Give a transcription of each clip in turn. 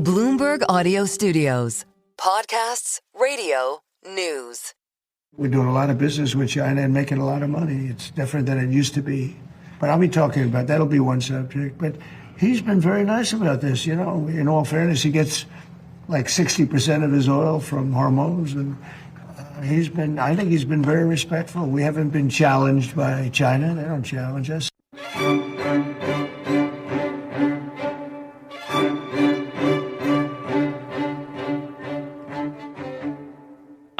Bloomberg Audio Studios. Podcasts, radio, news. We're doing a lot of business with China and making a lot of money. It's different than it used to be. But I'll be talking about that'll be one subject. But he's been very nice about this. You know, in all fairness, he gets like 60% of his oil from Hormuz, and I think he's been very respectful. We haven't been challenged by China. They don't challenge us.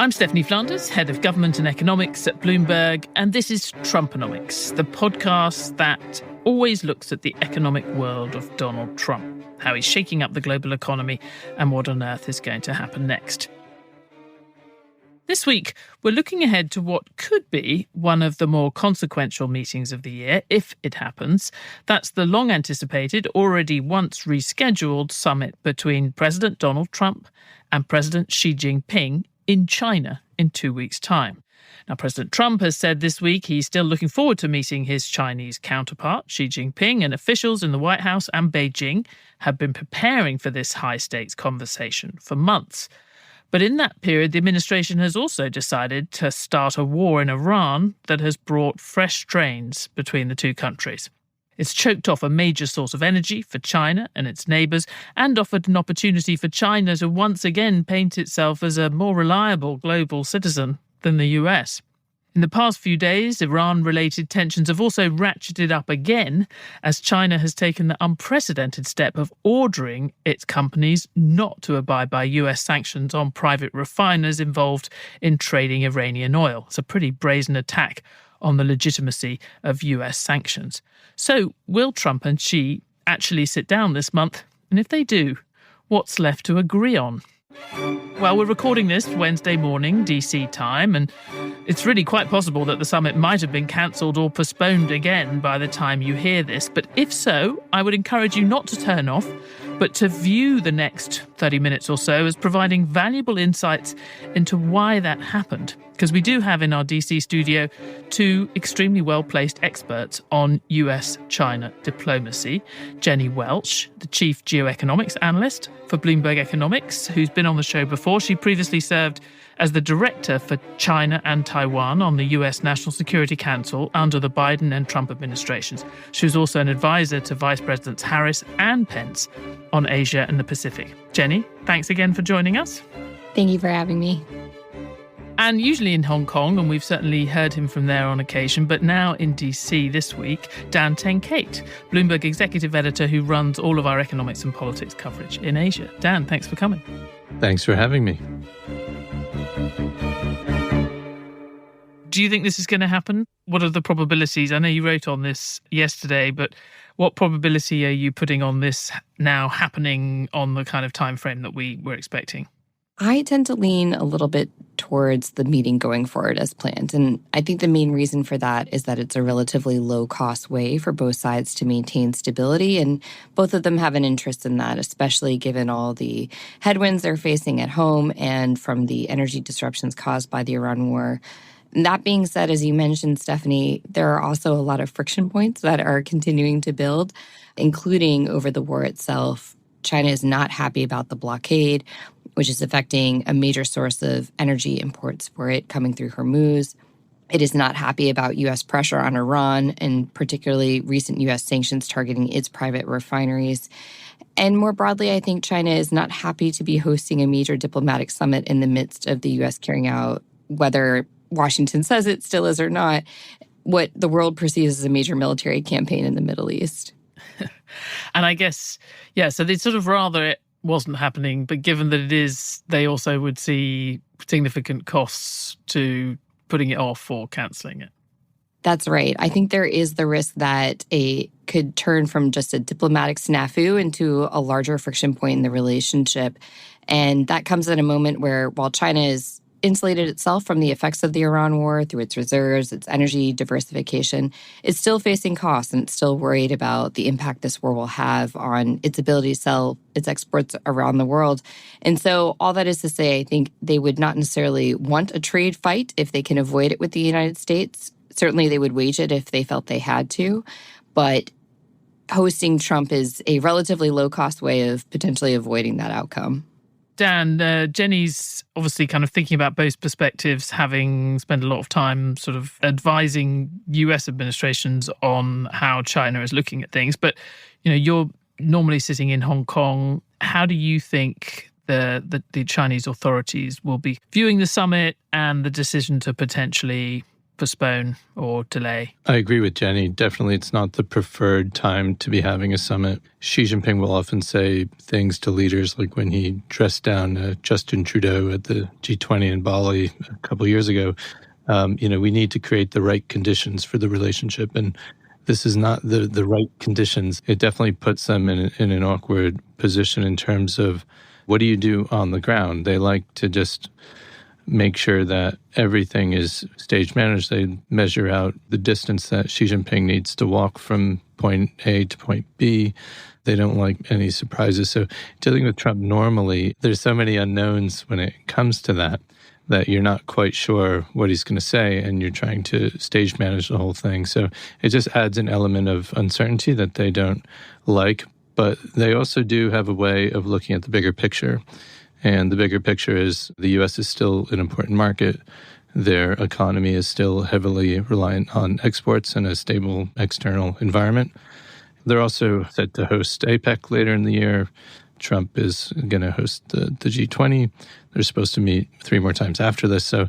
I'm Stephanie Flanders, Head of Government and Economics at Bloomberg, and this is Trumponomics, the podcast that always looks at the economic world of Donald Trump, how he's shaking up the global economy and what on earth is going to happen next. This week, we're looking ahead to what could be one of the more consequential meetings of the year, if it happens. That's the long-anticipated, already once rescheduled summit between President Donald Trump and President Xi Jinping in China in 2 weeks' time. Now, President Trump has said this week he's still looking forward to meeting his Chinese counterpart, Xi Jinping, and officials in the White House and Beijing have been preparing for this high-stakes conversation for months. But in that period, the administration has also decided to start a war in Iran that has brought fresh strains between the two countries. It's choked off a major source of energy for China and its neighbours and offered an opportunity for China to once again paint itself as a more reliable global citizen than the US. In the past few days, Iran-related tensions have also ratcheted up again as China has taken the unprecedented step of ordering its companies not to abide by US sanctions on private refiners involved in trading Iranian oil. It's a pretty brazen attack on the legitimacy of US sanctions. So, will Trump and Xi actually sit down this month? And if they do, what's left to agree on? Well, we're recording this Wednesday morning, DC time, and it's really quite possible that the summit might have been cancelled or postponed again by the time you hear this. But if so, I would encourage you not to turn off, but to view the next 30 minutes or so as providing valuable insights into why that happened. Because we do have in our DC studio two extremely well-placed experts on US-China diplomacy. Jenny Welch, the chief geoeconomics analyst for Bloomberg Economics, who's been on the show before. She previously served as the director for China and Taiwan on the US National Security Council under the Biden and Trump administrations. She was also an advisor to Vice Presidents Harris and Pence on Asia and the Pacific. Jenny, thanks again for joining us. Thank you for having me. And usually in Hong Kong, and we've certainly heard him from there on occasion, but now in DC this week, Dan Tenkate, Bloomberg executive editor who runs all of our economics and politics coverage in Asia. Dan, thanks for coming. Thanks for having me. Do you think this is going to happen? What are the probabilities? I know you wrote on this yesterday, but what probability are you putting on this now happening on the kind of time frame that we were expecting? I tend to lean a little bit towards the meeting going forward as planned. And I think the main reason for that is that it's a relatively low-cost way for both sides to maintain stability. And both of them have an interest in that, especially given all the headwinds they're facing at home and from the energy disruptions caused by the Iran war. And that being said, as you mentioned, Stephanie, there are also a lot of friction points that are continuing to build, including over the war itself. China is not happy about the blockade, which is affecting a major source of energy imports for it coming through Hormuz. It is not happy about U.S. pressure on Iran, and particularly recent U.S. sanctions targeting its private refineries. And more broadly, I think China is not happy to be hosting a major diplomatic summit in the midst of the U.S. carrying out, whether Washington says it still is or not, what the world perceives as a major military campaign in the Middle East. And I guess, so they'd sort of rather it wasn't happening, but given that it is, they also would see significant costs to putting it off or cancelling it. That's right. I think there is the risk that it could turn from just a diplomatic snafu into a larger friction point in the relationship. And that comes at a moment where, while China is insulated itself from the effects of the Iran war through its reserves, its energy diversification, it's still facing costs and it's still worried about the impact this war will have on its ability to sell its exports around the world. And so all that is to say, I think they would not necessarily want a trade fight if they can avoid it with the United States. Certainly they would wage it if they felt they had to. But hosting Trump is a relatively low-cost way of potentially avoiding that outcome. Dan, Jenny's obviously kind of thinking about both perspectives, having spent a lot of time sort of advising US administrations on how China is looking at things. But, you're normally sitting in Hong Kong. How do you think the Chinese authorities will be viewing the summit and the decision to potentially postpone or delay? I agree with Jenny. Definitely, it's not the preferred time to be having a summit. Xi Jinping will often say things to leaders like when he dressed down Justin Trudeau at the G20 in Bali a couple of years ago. We need to create the right conditions for the relationship. And this is not the right conditions. It definitely puts them in an awkward position in terms of what do you do on the ground? They like to just make sure that everything is stage managed. They measure out the distance that Xi Jinping needs to walk from point A to point B. They don't like any surprises. So dealing with Trump normally, there's so many unknowns when it comes to that you're not quite sure what he's going to say, and you're trying to stage manage the whole thing. So it just adds an element of uncertainty that they don't like. But they also do have a way of looking at the bigger picture. And the bigger picture is the U.S. is still an important market. Their economy is still heavily reliant on exports and a stable external environment. They're also set to host APEC later in the year. Trump is going to host the G20. They're supposed to meet 3 more times after this. So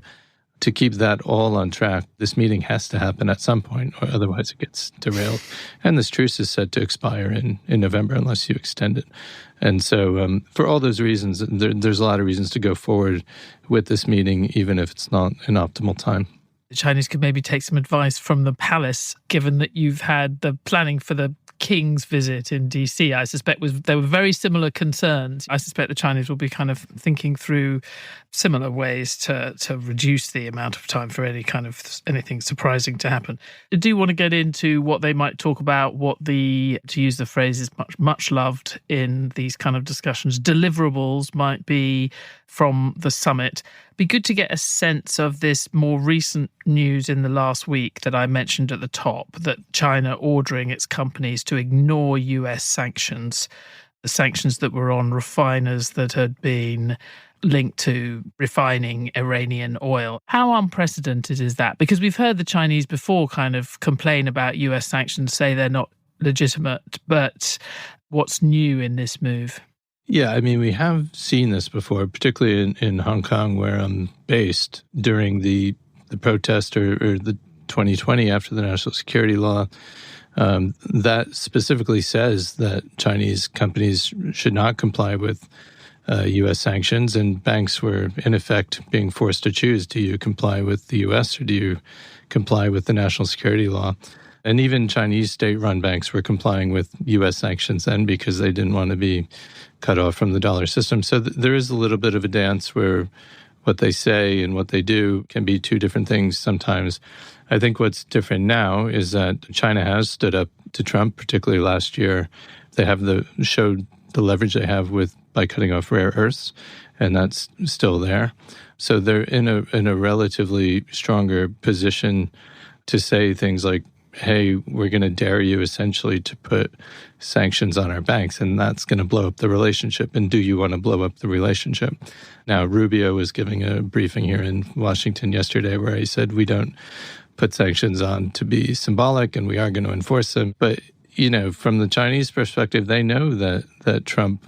to keep that all on track, this meeting has to happen at some point, or otherwise it gets derailed. And this truce is set to expire in November unless you extend it. And so for all those reasons, there's a lot of reasons to go forward with this meeting, even if it's not an optimal time. The Chinese could maybe take some advice from the palace, given that you've had the planning for the King's visit in DC. I suspect there were very similar concerns. I suspect the Chinese will be kind of thinking through similar ways to reduce the amount of time for anything surprising to happen. I do want to get into what they might talk about, to use the phrase is much loved in these kind of discussions, deliverables might be from the summit. Be good to get a sense of this more recent news in the last week that I mentioned at the top, that China ordering its companies to ignore US sanctions, the sanctions that were on refiners that had been linked to refining Iranian oil. How unprecedented is that? Because we've heard the Chinese before kind of complain about US sanctions, say they're not legitimate, but what's new in this move? Yeah, I mean, we have seen this before, particularly in Hong Kong, where I'm based, during the protest or the 2020 after the national security law. That specifically says that Chinese companies should not comply with U.S. sanctions, and banks were, in effect, being forced to choose. Do you comply with the U.S. or do you comply with the national security law? And even Chinese state-run banks were complying with U.S. sanctions then because they didn't want to be cut off from the dollar system. So there is a little bit of a dance where what they say and what they do can be two different things sometimes. I think what's different now is that China has stood up to Trump, particularly last year. They have showed the leverage they have by cutting off rare earths, and that's still there. So they're in a relatively stronger position to say things like, hey, we're going to dare you essentially to put sanctions on our banks, and that's going to blow up the relationship. And do you want to blow up the relationship? Now, Rubio was giving a briefing here in Washington yesterday where he said we don't put sanctions on to be symbolic, and we are going to enforce them. But, from the Chinese perspective, they know that Trump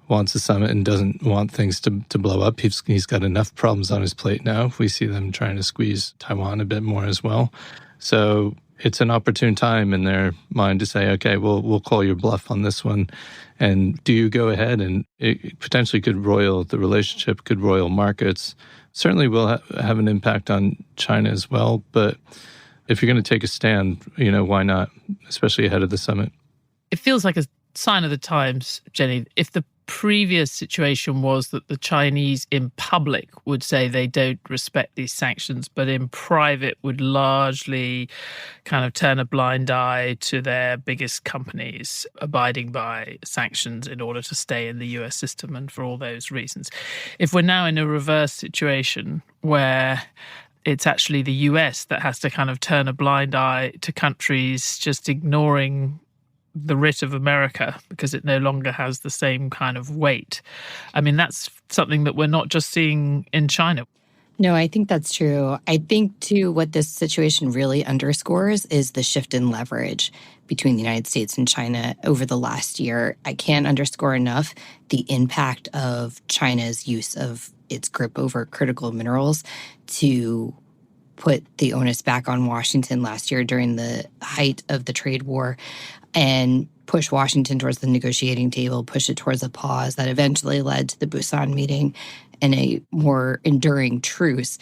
wants a summit and doesn't want things to blow up. He's got enough problems on his plate now. We see them trying to squeeze Taiwan a bit more as well. So it's an opportune time in their mind to say, okay, we'll call your bluff on this one. And do you go ahead? And it potentially could roil the relationship, could roil markets. Certainly will have an impact on China as well. But if you're going to take a stand, why not, especially ahead of the summit? It feels like a sign of the times, Jenny. If the previous situation was that the Chinese in public would say they don't respect these sanctions, but in private would largely kind of turn a blind eye to their biggest companies abiding by sanctions in order to stay in the US system and for all those reasons. If we're now in a reverse situation where it's actually the US that has to kind of turn a blind eye to countries just ignoring the writ of America because it no longer has the same kind of weight. I mean, that's something that we're not just seeing in China. No, I think that's true. I think, too, what this situation really underscores is the shift in leverage between the United States and China over the last year. I can't underscore enough the impact of China's use of its grip over critical minerals to put the onus back on Washington last year during the height of the trade war and push Washington towards the negotiating table, push it towards a pause that eventually led to the Busan meeting and a more enduring truce.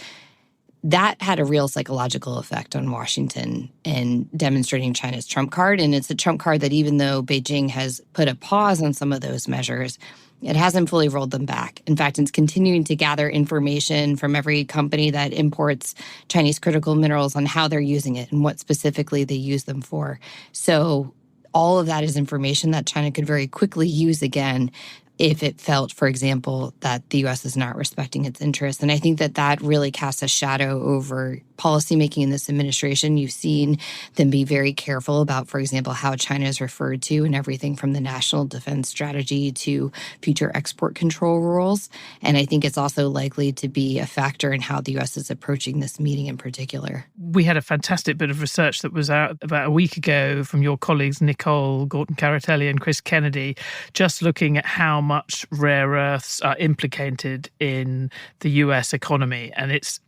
That had a real psychological effect on Washington in demonstrating China's trump card. And it's a trump card that even though Beijing has put a pause on some of those measures, it hasn't fully rolled them back. In fact, it's continuing to gather information from every company that imports Chinese critical minerals on how they're using it and what specifically they use them for. So all of that is information that China could very quickly use again if it felt, for example, that the U.S. is not respecting its interests. And I think that that really casts a shadow over policymaking in this administration. You've seen them be very careful about, for example, how China is referred to in everything from the national defense strategy to future export control rules. And I think it's also likely to be a factor in how the U.S. is approaching this meeting in particular. We had a fantastic bit of research that was out about a week ago from your colleagues Nicole Gorton-Caratelli and Chris Kennedy, just looking at how much rare earths are implicated in the US economy. And it's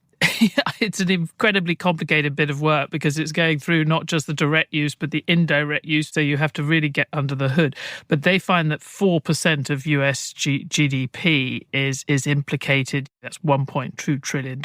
an incredibly complicated bit of work because it's going through not just the direct use, but the indirect use. So you have to really get under the hood. But they find that 4% of US GDP is implicated. That's $1.2 trillion.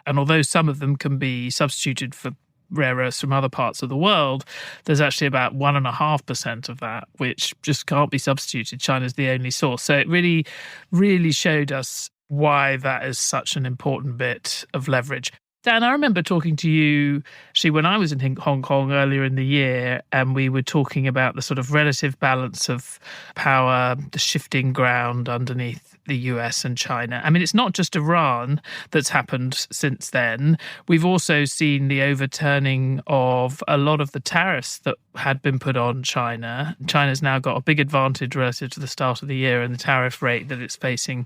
And although some of them can be substituted for rare earths from other parts of the world, there's actually about 1.5% of that which just can't be substituted. China's the only source. So it really, really showed us why that is such an important bit of leverage. Dan, I remember talking to you actually when I was in Hong Kong earlier in the year, and we were talking about the sort of relative balance of power, the shifting ground underneath the US and China. I mean, it's not just Iran that's happened since then. We've also seen the overturning of a lot of the tariffs that had been put on China. China's now got a big advantage relative to the start of the year and the tariff rate that it's facing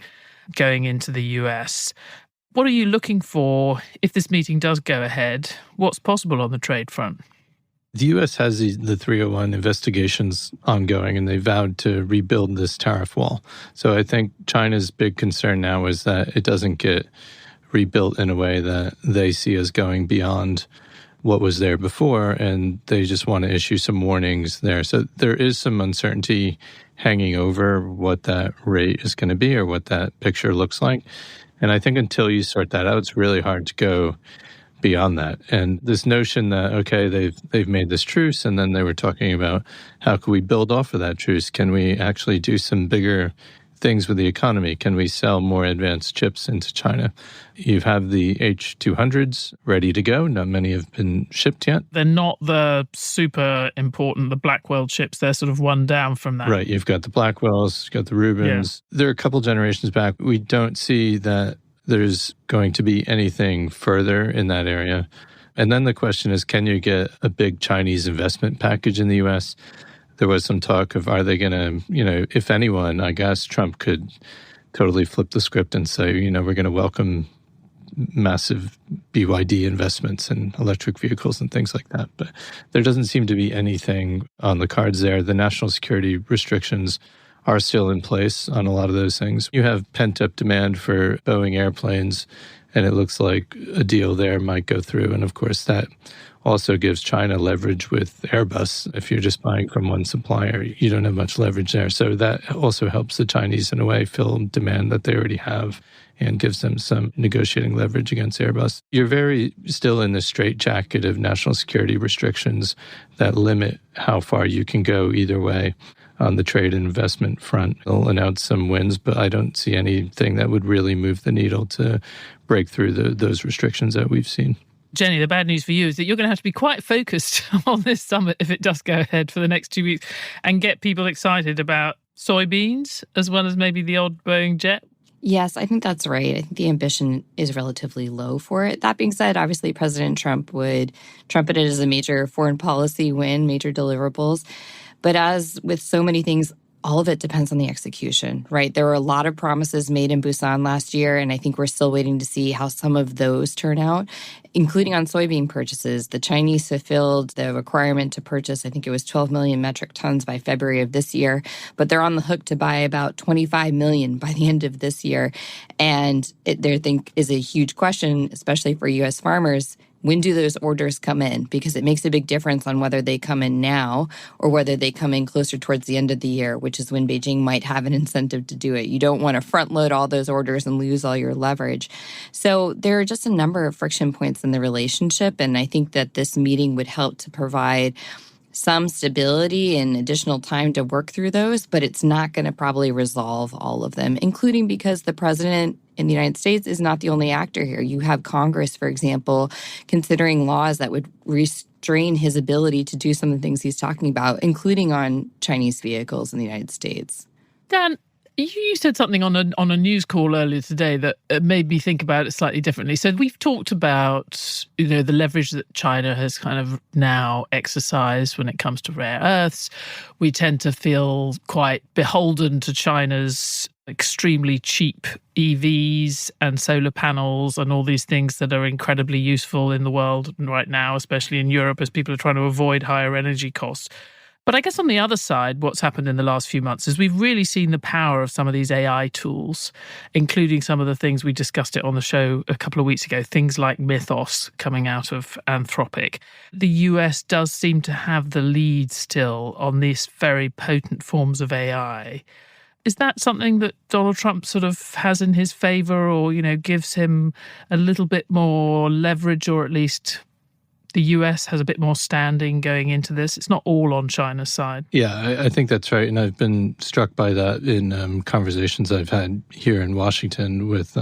going into the US. What are you looking for if this meeting does go ahead? What's possible on the trade front? The U.S. has the 301 investigations ongoing, and they vowed to rebuild this tariff wall. So I think China's big concern now is that it doesn't get rebuilt in a way that they see as going beyond what was there before, and they just want to issue some warnings there. So there is some uncertainty hanging over what that rate is going to be or what that picture looks like. And I think until you sort that out, it's really hard to go beyond that. And this notion that, okay, they've made this truce, and then they were talking about how can we build off of that truce? Can we actually do some bigger things with the economy? Can we sell more advanced chips into China? You have the H-200s ready to go. Not many have been shipped yet. They're not the super important, the Blackwell chips. They're sort of one down from that. Right. You've got the Blackwells, you've got the Rubens. Yeah. They're a couple generations back. We don't see that there's going to be anything further in that area. And then the question is, can you get a big Chinese investment package in the U.S.? There was some talk of, are they going to, if anyone, I guess Trump could totally flip the script and say, we're going to welcome massive BYD investments in electric vehicles and things like that. But there doesn't seem to be anything on the cards there. The national security restrictions are still in place on a lot of those things. You have pent-up demand for Boeing airplanes, and it looks like a deal there might go through. And of course, that also gives China leverage with Airbus. If you're just buying from one supplier, you don't have much leverage there. So that also helps the Chinese, in a way, fill demand that they already have and gives them some negotiating leverage against Airbus. You're very still in the straitjacket of national security restrictions that limit how far you can go either way. On the trade and investment front, they'll announce some wins, but I don't see anything that would really move the needle to break through those restrictions that we've seen. Jenny, the bad news for you is that you're going to have to be quite focused on this summit if it does go ahead for the next 2 weeks and get people excited about soybeans as well as maybe the odd Boeing jet. Yes, I think that's right. I think the ambition is relatively low for it. That being said, obviously President Trump would trumpet it as a major foreign policy win, major deliverables. But as with so many things, all of it depends on the execution, right? There were a lot of promises made in Busan last year, and I think we're still waiting to see how some of those turn out, including on soybean purchases. The Chinese fulfilled the requirement to purchase, I think it was 12 million metric tons by February of this year, but they're on the hook to buy about 25 million by the end of this year. And there, I think, is a huge question, especially for U.S. farmers. When do those orders come in? Because it makes a big difference on whether they come in now or whether they come in closer towards the end of the year, which is when Beijing might have an incentive to do it. You don't want to front load all those orders and lose all your leverage. So there are just a number of friction points in the relationship, and I think that this meeting would help to provide some stability and additional time to work through those, but it's not going to probably resolve all of them, including because the president in the United States is not the only actor here. You have Congress, for example, considering laws that would restrain his ability to do some of the things he's talking about, including on Chinese vehicles in the United States. Dan, you said something on a news call earlier today that made me think about it slightly differently. So we've talked about, the leverage that China has kind of now exercised when it comes to rare earths. We tend to feel quite beholden to China's extremely cheap EVs and solar panels and all these things that are incredibly useful in the world right now, especially in Europe, as people are trying to avoid higher energy costs. But I guess on the other side, what's happened in the last few months is we've really seen the power of some of these AI tools, including some of the things we discussed it on the show a couple of weeks ago, things like Mythos coming out of Anthropic. The US does seem to have the lead still on these very potent forms of AI. Is that something that Donald Trump sort of has in his favor or, gives him a little bit more leverage, or at least the US has a bit more standing going into this? It's not all on China's side. Yeah, I think that's right. And I've been struck by that in conversations I've had here in Washington with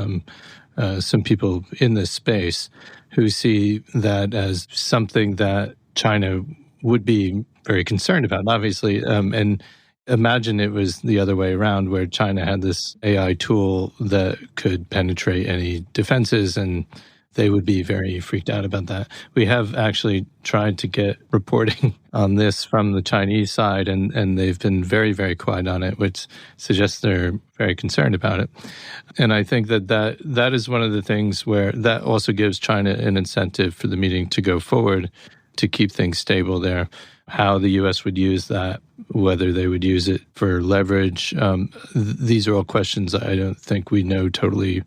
some people in this space who see that as something that China would be very concerned about, obviously. And imagine it was the other way around, where China had this AI tool that could penetrate any defenses, and they would be very freaked out about that. We have actually tried to get reporting on this from the Chinese side, and they've been very, very quiet on it, which suggests they're very concerned about it. And I think that is one of the things where that also gives China an incentive for the meeting to go forward, to keep things stable there. How the U.S. would use that, whether they would use it for leverage. These are all questions I don't think we know totally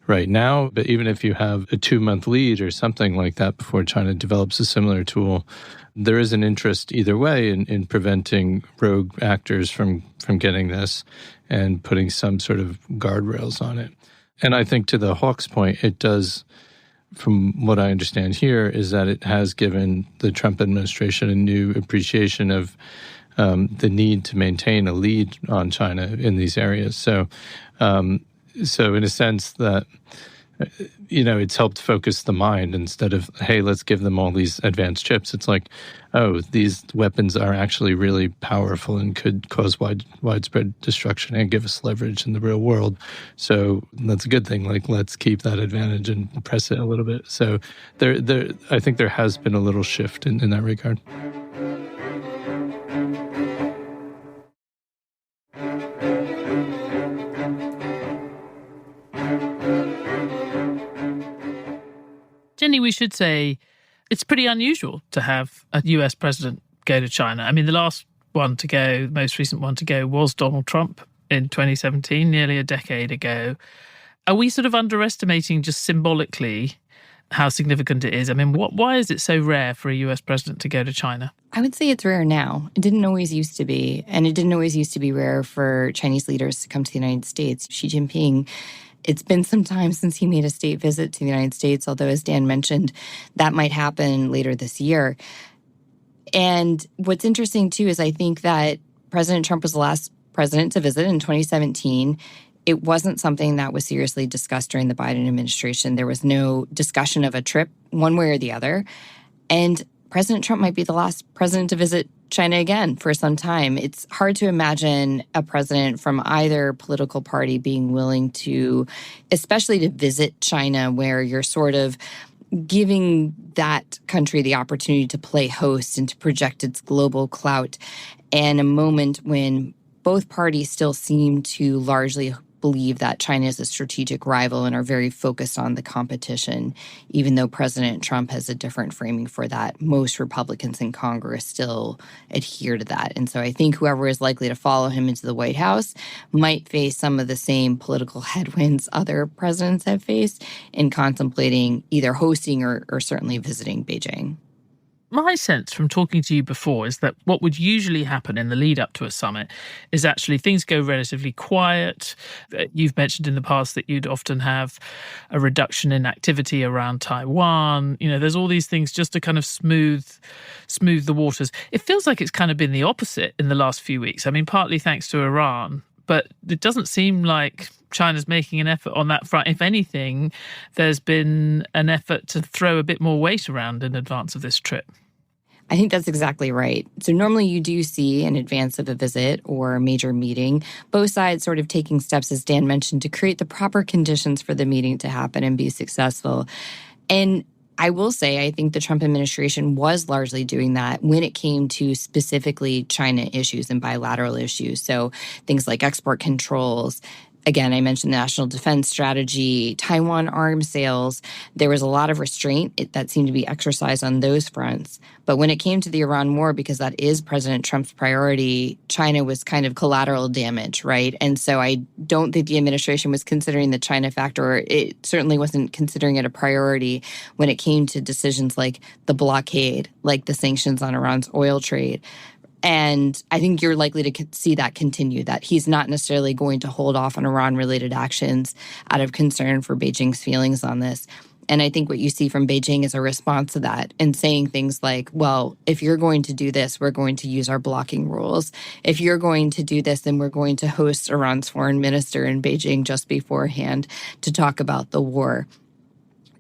right now. But even if you have a 2-month lead or something like that before China develops a similar tool, there is an interest either way in preventing rogue actors from getting this and putting some sort of guardrails on it. And I think to the Hawks point, it does, from what I understand here, is that it has given the Trump administration a new appreciation of the need to maintain a lead on China in these areas. So in a sense that, it's helped focus the mind instead of, hey, let's give them all these advanced chips. It's like, oh, these weapons are actually really powerful and could cause widespread destruction and give us leverage in the real world. So that's a good thing. Like, let's keep that advantage and press it a little bit. So I think there has been a little shift in that regard. Jenny, we should say it's pretty unusual to have a US president go to China. I mean, the last one to go, most recent one to go, was Donald Trump in 2017, nearly a decade ago. Are we sort of underestimating just symbolically how significant it is? I mean, why is it so rare for a US president to go to China? I would say it's rare now. It didn't always used to be. And it didn't always used to be rare for Chinese leaders to come to the United States. Xi Jinping, it's been some time since he made a state visit to the United States, although, as Dan mentioned, that might happen later this year. And what's interesting, too, is I think that President Trump was the last president to visit in 2017. It wasn't something that was seriously discussed during the Biden administration. There was no discussion of a trip one way or the other. And President Trump might be the last president to visit China again for some time. It's hard to imagine a president from either political party being willing to, especially to visit China, where you're sort of giving that country the opportunity to play host and to project its global clout, and a moment when both parties still seem to largely believe that China is a strategic rival and are very focused on the competition, even though President Trump has a different framing for that. Most Republicans in Congress still adhere to that. And so I think whoever is likely to follow him into the White House might face some of the same political headwinds other presidents have faced in contemplating either hosting or certainly visiting Beijing. My sense from talking to you before is that what would usually happen in the lead up to a summit is actually things go relatively quiet. You've mentioned in the past that you'd often have a reduction in activity around Taiwan. There's all these things just to kind of smooth the waters. It feels like it's kind of been the opposite in the last few weeks. I mean, partly thanks to Iran, but it doesn't seem like China's making an effort on that front. If anything, there's been an effort to throw a bit more weight around in advance of this trip. I think that's exactly right. So normally you do see in advance of a visit or a major meeting, both sides sort of taking steps, as Dan mentioned, to create the proper conditions for the meeting to happen and be successful. And I will say, I think the Trump administration was largely doing that when it came to specifically China issues and bilateral issues. So things like export controls. Again, I mentioned the national defense strategy, Taiwan arms sales. There was a lot of restraint that seemed to be exercised on those fronts. But when it came to the Iran war, because that is President Trump's priority, China was kind of collateral damage, right? And so I don't think the administration was considering the China factor. It certainly wasn't considering it a priority when it came to decisions like the blockade, like the sanctions on Iran's oil trade. And I think you're likely to see that continue, that he's not necessarily going to hold off on Iran-related actions out of concern for Beijing's feelings on this. And I think what you see from Beijing is a response to that and saying things like, well, if you're going to do this, we're going to use our blocking rules. If you're going to do this, then we're going to host Iran's foreign minister in Beijing just beforehand to talk about the war.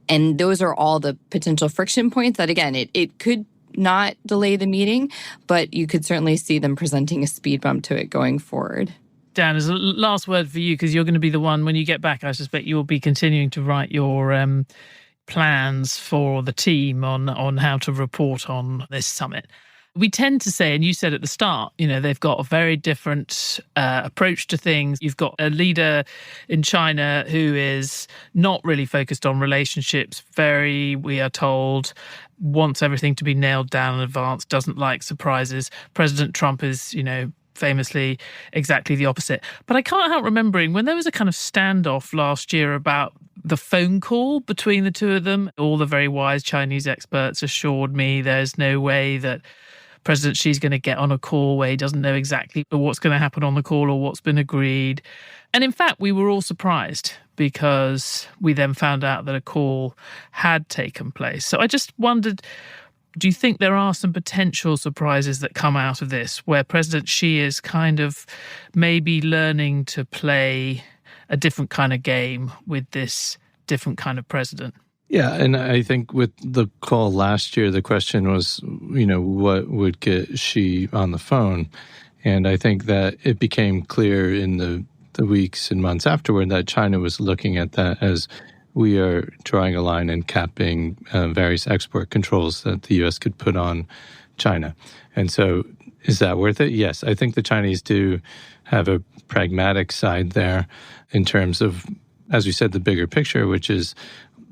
And those are all the potential friction points that, again, it could not delay the meeting, but you could certainly see them presenting a speed bump to it going forward. Dan, as a last word for you, because you're going to be the one, when you get back, I suspect you'll be continuing to write your plans for the team on how to report on this summit. We tend to say, and you said at the start, they've got a very different approach to things. You've got a leader in China who is not really focused on relationships, we are told, wants everything to be nailed down in advance, doesn't like surprises. President Trump is, famously exactly the opposite. But I can't help remembering when there was a kind of standoff last year about the phone call between the two of them. All the very wise Chinese experts assured me there's no way that President Xi's going to get on a call where he doesn't know exactly what's going to happen on the call or what's been agreed. And in fact, we were all surprised because we then found out that a call had taken place. So I just wondered, do you think there are some potential surprises that come out of this where President Xi is kind of maybe learning to play a different kind of game with this different kind of president? Yeah, and I think with the call last year, the question was, what would get Xi on the phone? And I think that it became clear in the weeks and months afterward that China was looking at that as we are drawing a line and capping various export controls that the U.S. could put on China. And so is that worth it? Yes, I think the Chinese do have a pragmatic side there in terms of, as we said, the bigger picture, which is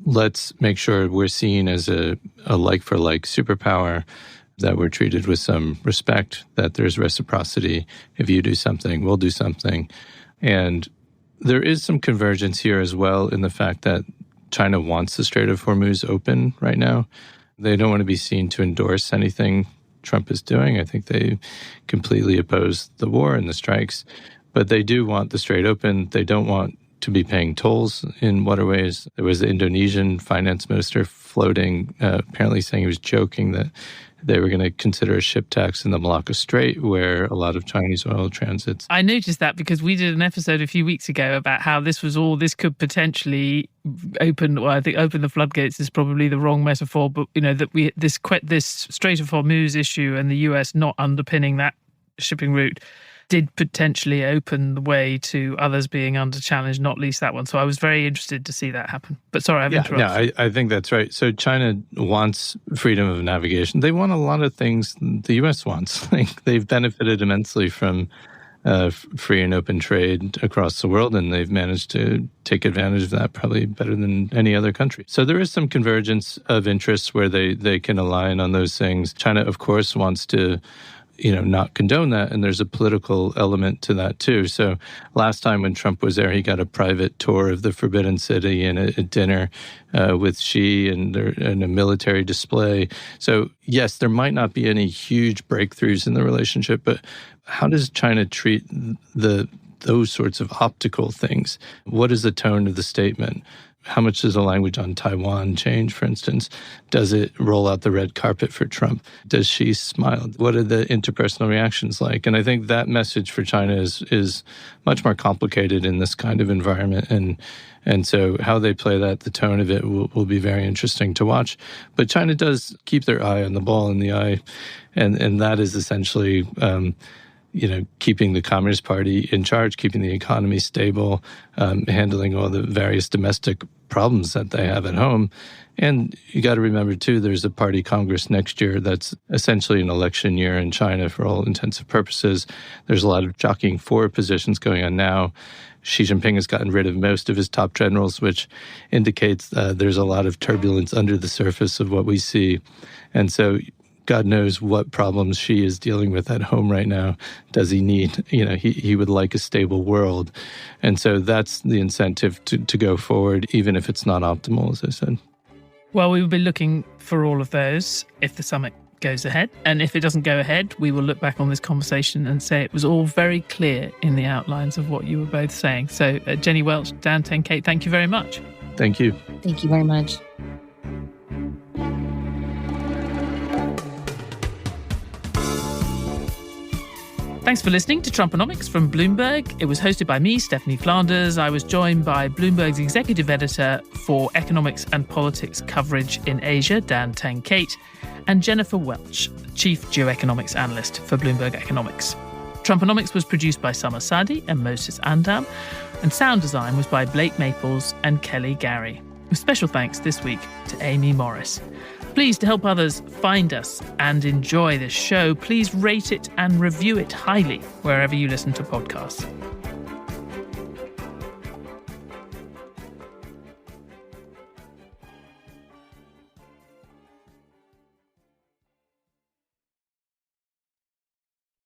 let's make sure we're seen as a like-for-like superpower, that we're treated with some respect, that there's reciprocity. If you do something, we'll do something. And there is some convergence here as well in the fact that China wants the Strait of Hormuz open right now. They don't want to be seen to endorse anything Trump is doing. I think they completely oppose the war and the strikes, but they do want the Strait open. They don't want to be paying tolls in waterways. There was the Indonesian finance minister floating, apparently saying he was joking that they were going to consider a ship tax in the Malacca Strait where a lot of Chinese oil transits. I noticed that because we did an episode a few weeks ago about how this could potentially open the floodgates is probably the wrong metaphor, but this Strait of Hormuz issue and the US not underpinning that shipping route did potentially open the way to others being under challenge, not least that one. So I was very interested to see that happen. But sorry, I've interrupted. No, I think that's right. So China wants freedom of navigation. They want a lot of things the U.S. wants. They've benefited immensely from free and open trade across the world, and they've managed to take advantage of that probably better than any other country. So there is some convergence of interests where they can align on those things. China, of course, wants to not condone that. And there's a political element to that too. So last time when Trump was there, he got a private tour of the Forbidden City and a dinner with Xi and a military display. So yes, there might not be any huge breakthroughs in the relationship, but how does China treat those sorts of optical things? What is the tone of the statement? How much does the language on Taiwan change, for instance? Does it roll out the red carpet for Trump? Does she smile? What are the interpersonal reactions like? And I think that message for China is much more complicated in this kind of environment. And so how they play that, the tone of it will be very interesting to watch. But China does keep their eye on the ball in the eye. And that is essentially keeping the Communist Party in charge, keeping the economy stable, handling all the various domestic problems that they have at home. And you got to remember, too, there's a party Congress next year that's essentially an election year in China for all intents and purposes. There's a lot of jockeying for positions going on now. Xi Jinping has gotten rid of most of his top generals, which indicates there's a lot of turbulence under the surface of what we see. And so God knows what problems Xi is dealing with at home right now. Does he need, he would like a stable world. And so that's the incentive to go forward, even if it's not optimal, as I said. Well, we will be looking for all of those if the summit goes ahead. And if it doesn't go ahead, we will look back on this conversation and say it was all very clear in the outlines of what you were both saying. So Jenny Welch, Dan Tenkate, thank you very much. Thank you. Thank you very much. Thanks for listening to Trumponomics from Bloomberg. It was hosted by me, Stephanie Flanders. I was joined by Bloomberg's executive editor for economics and politics coverage in Asia, Dan Tenkate, and Jennifer Welch, chief geoeconomics analyst for Bloomberg Economics. Trumponomics was produced by Summer Sadi and Moses Andam, and sound design was by Blake Maples and Kelly Gary. With special thanks this week to Amy Morris. Please, to help others find us and enjoy this show, please rate it and review it highly wherever you listen to podcasts.